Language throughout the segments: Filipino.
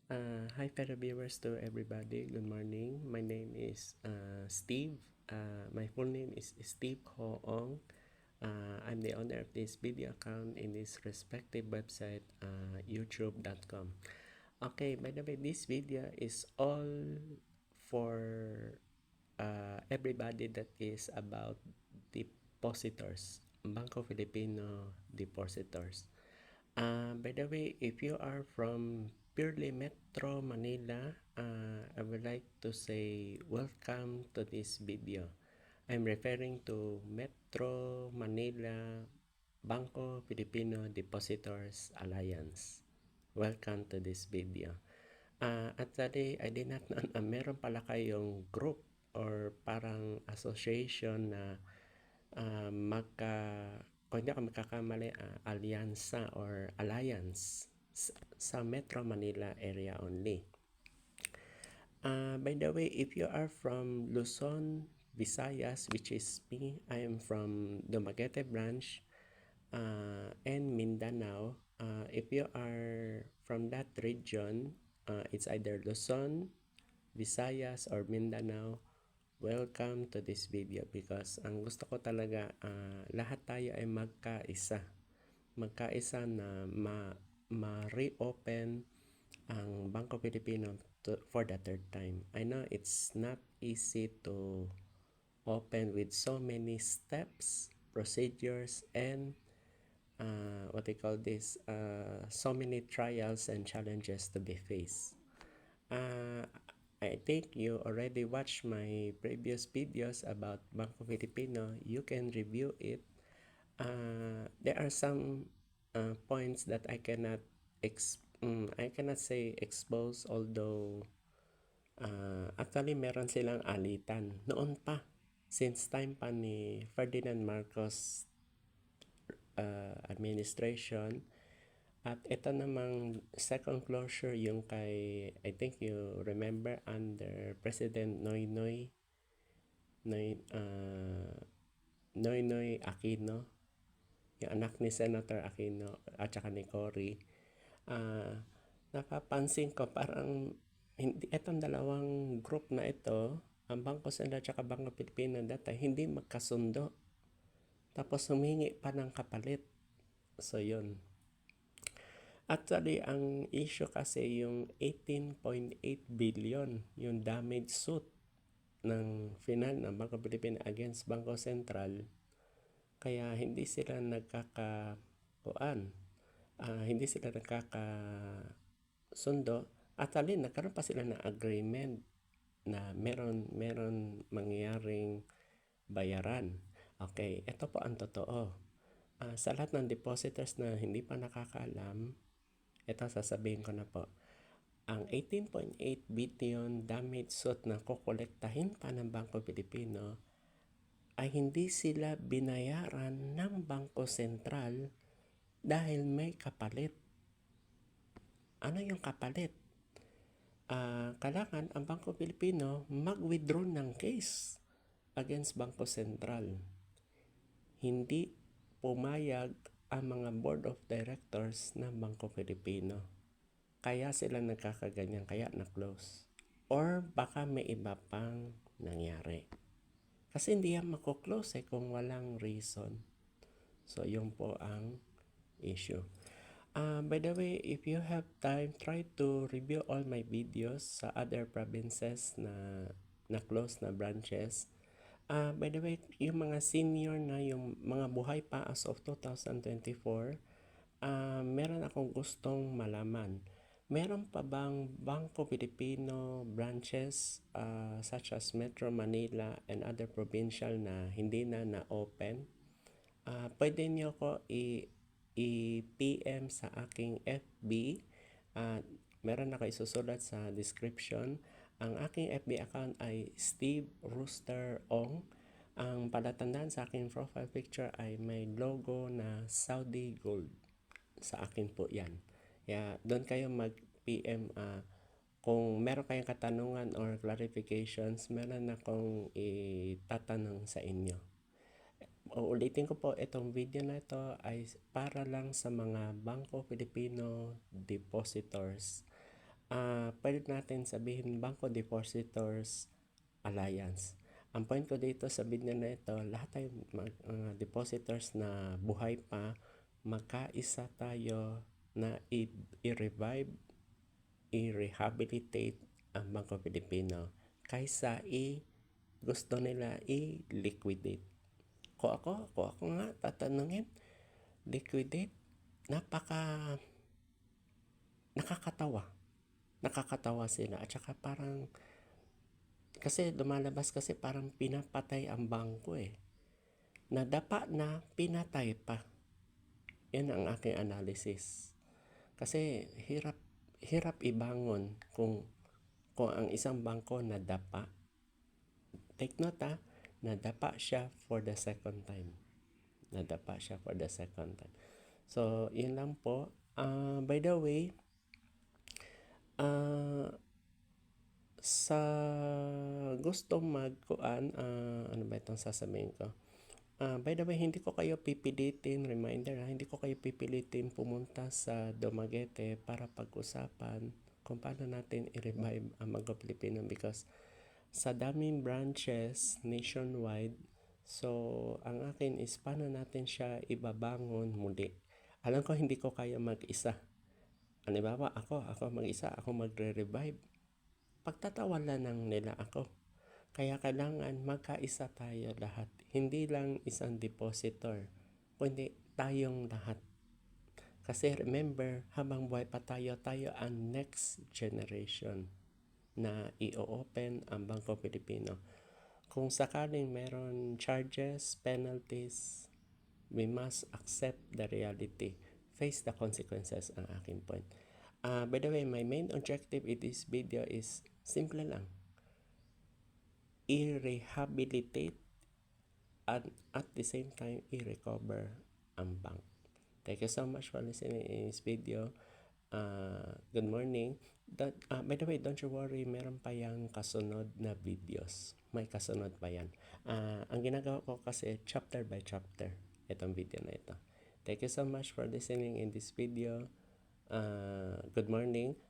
Hi fellow viewers to everybody. Good morning. My name is Steve. My full name is Steve Hoong. I'm the owner of this video account in this respective website, youtube.com. Okay, by the way, this video is all for everybody that is about depositors, Banco Filipino depositors. By the way, if you are from purely Metro Manila, I would like to say welcome to this video. I'm referring to Metro Manila Banco Filipino Depositors Alliance. Welcome to this video. Actually, I did not know na meron pala kayong group or parang association na kung hindi ako magkakamali, alyansa or alliance sa Metro Manila area only. By the way, if you are from Luzon, Visayas, which is me, I am from Dumaguete branch, and Mindanao. If you are from that region, it's either Luzon, Visayas, or Mindanao. Welcome to this video because ang gusto ko talaga lahat tayo ay magkaisa na ma-reopen ang Bangko Pilipino for the third time. I know it's not easy to open with so many steps, procedures, and so many trials and challenges to be faced. I think you already watched my previous videos about Bangko Filipino. You can review it. There are some points that I cannot say expose, although actually meron silang alitan noon pa, since time pa ni Ferdinand Marcos administration. At ito namang second closure yung kay, I think you remember, under President Noynoy Aquino, yung anak ni Senator Aquino at saka ni Cory. Napapansin ko parang itong dalawang group na ito, ang Bangko Sentral at saka Bangko Pilipino dati, hindi magkasundo. Tapos humingi pa ng kapalit. So yun. Actually, ang issue kasi yung 18.8 billion, yung damage suit ng final ng Bangko Pilipino against Bangko Sentral. Kaya hindi sila hindi sila nagkakasundo. Actually, nagkaroon pa sila ng agreement na meron mangyaring bayaran. Okay, ito po ang totoo. Sa lahat ng depositors na hindi pa nakakaalam, ito sasabihin ko na po. Ang 18.8 billion damage suit na kukolektahin pa ng Bangko Pilipino ay hindi sila binayaran ng Bangko Sentral dahil may kapalit. Ano yung kapalit? Kailangan ang Bangko Pilipino mag-withdraw ng case against Bangko Sentral. Hindi pumayag ang mga board of directors ng Bangko Pilipino. Kaya sila nagkakaganyan, kaya na-close. Or baka may iba pang nangyari. Kasi hindi yan mako-close kung walang reason. So, yun po ang issue. By the way, if you have time, try to review all my videos sa other provinces na close na branches. By the way, yung mga senior na, yung mga buhay pa as of 2024, meron akong gustong malaman. Meron pa bang Bangko Pilipino branches such as Metro Manila and other provincial na hindi na-open? Pwede niyo ko i-PM sa aking FB. Meron ako isusulat sa description. Ang aking FB account ay Steve Rooster Ong. Ang palatandaan sa aking profile picture ay may logo na Saudi Gold. Sa akin po yan. Kaya doon kayo mag-PM. Kung meron kayong katanungan or clarifications, meron akong itatanong sa inyo. Uulitin ko po, itong video na ito ay para lang sa mga Bangko Filipino depositors. pwede natin sabihin Bangko Depositors Alliance. Ang point ko dito sa video na ito, lahat tayo depositors na buhay pa, magkaisa tayo na i-revive, i-rehabilitate ang Bangko Pilipino kaysa gusto nila i-liquidate. Kung ako nga tatanungin, liquidate, nakakatawa sila, at saka parang kasi lumalabas kasi parang pinapatay ang bangko nadapa na pinatay pa. Yan ang aking analysis, kasi hirap ibangon kung ang isang bangko nadapa. Take note, nadapa siya for the second time. So, yun lang po. By the way, sa gustong magkuan, ano ba itong sasabihin ko? By the way, hindi ko kayo pipilitin, reminder hindi ko kayo pipilitin pumunta sa Dumaguete para pag-usapan kung paano natin i-revive ang Bangko Pilipino, because sa daming branches nationwide, so ang akin is paano natin siya ibabangon muli. Alam ko hindi ko kaya mag-isa. Halimbawa, ako mag-isa, ako magre-revive. Pagtatawanan lang nila ako. Kaya kailangan magkaisa tayo lahat. Hindi lang isang depositor, kundi tayong lahat. Kasi remember, habang buhay pa tayo ang next generation na i-open ang Bangko Pilipino. Kung sakaling meron charges, penalties, we must accept the reality, face the consequences, ang aking point. By the way, my main objective in this video is simple lang, i-rehabilitate and at the same time i-recover ang bank. Thank you so much for listening in this video. Good morning. By the way, don't you worry, meron pa yung kasunod na videos. May kasunod pa yan. Ang ginagawa ko kasi chapter by chapter itong video na ito. Thank you so much for listening in this video. Good morning.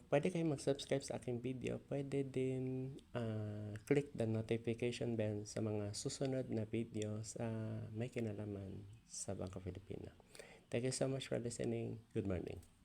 Pwede kayo mag-subscribe sa aking video. Pwede din click the notification bell sa mga susunod na video sa may kinalaman sa Bangko Pilipino. Thank you so much for listening. Good morning.